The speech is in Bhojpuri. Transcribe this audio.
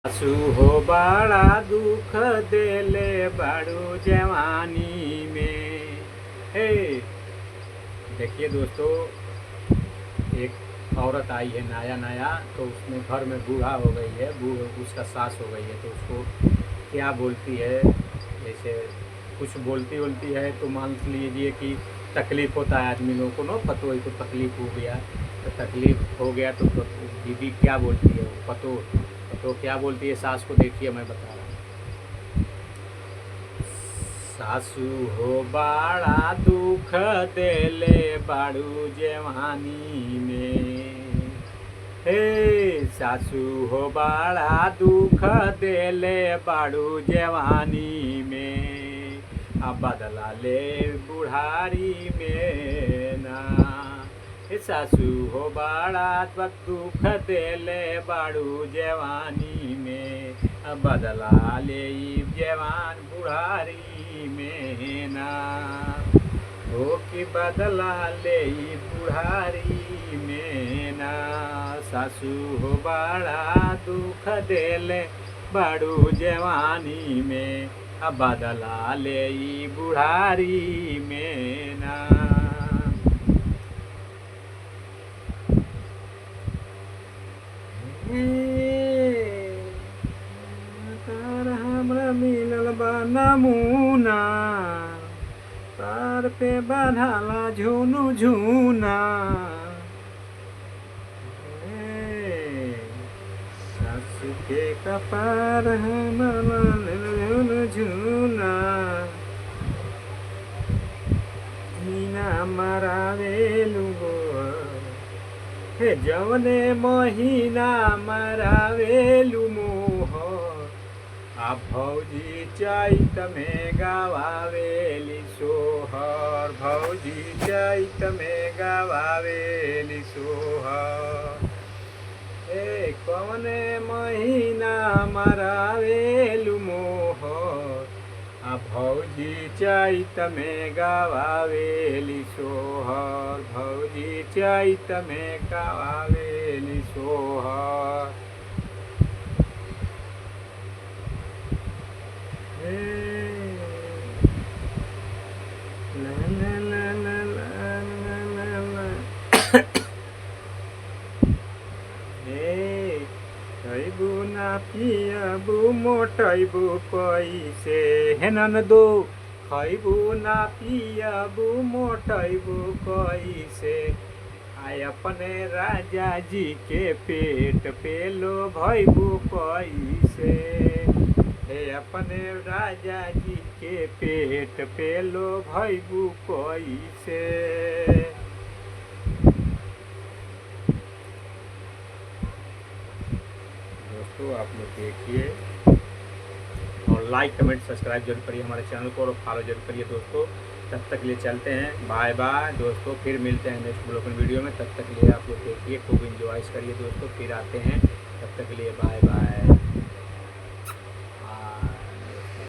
सासू हो बड़ा दुख देले बड़ू जवानी में। हे देखिए दोस्तों, एक औरत आई है नया नया, तो उसमें घर में बूढ़ा हो गई है, उसका सास हो गई है, तो उसको क्या बोलती है, जैसे कुछ बोलती है तो मान लीजिए कि तकलीफ़ होता है आदमी लोगों को ना, पतोही को तकलीफ़ हो गया, तो तकलीफ़ हो गया तो बीवी क्या बोलती है, वो पतो क्या बोलती है सास को, देखिए मैं बता रहा हूँ। सासू हो बड़ा दुख देले बाड़ू जवानी में। हे सासू हो बड़ा दुख देले बाड़ू जवानी में, अब बदला ले बुढ़ारी में ना। हे सासू हो बड़ा दुख देले बाड़ू जवानी में, अब बदला ले जवान बुढ़ारी में ना। हो कि बदला ले बुढ़ारी में ना। सासू हो बड़ा दुख देले बड़ू जवानी में, अब बदला ले बुढ़ारी में ना। हमरा मिलल बा नमूना, तार पे बंधाला झुनु झुना। सासू के कपार झुनु झुना, मीना मरावेलु हे जवने महीना मरावेलु मोह, आ भौजी चैत में गवावेली सोहर, भौजी चैत में गवावेली सोहर। ए कौने महीना मरावेलु मोहर, आ भौजी चैत में गवावेली सोहर, भौजी चैत में गवावेली सोहर। खैबू ना पियबू मोटैबू कैसे, हे ननदो खैबू ना पियबू मोटैबू कैसे, आय अपने राजा जी के पेट पे लो भैबू कैसे, हे अपने राजा जी के पेट पे लो भैबू कैसे। दोस्तों आप लोग देखिए और लाइक कमेंट सब्सक्राइब जरूर करिए हमारे चैनल को, और फॉलो जरूर करिए दोस्तों। तब तक के लिए चलते हैं, बाय बाय दोस्तों, फिर मिलते हैं नेक्स्ट ब्लॉग वीडियो में। तब तक के लिए आप लोग देखिए, खूब इंजॉय करिए दोस्तों, फिर आते हैं, तब तक के लिए बाय बाय।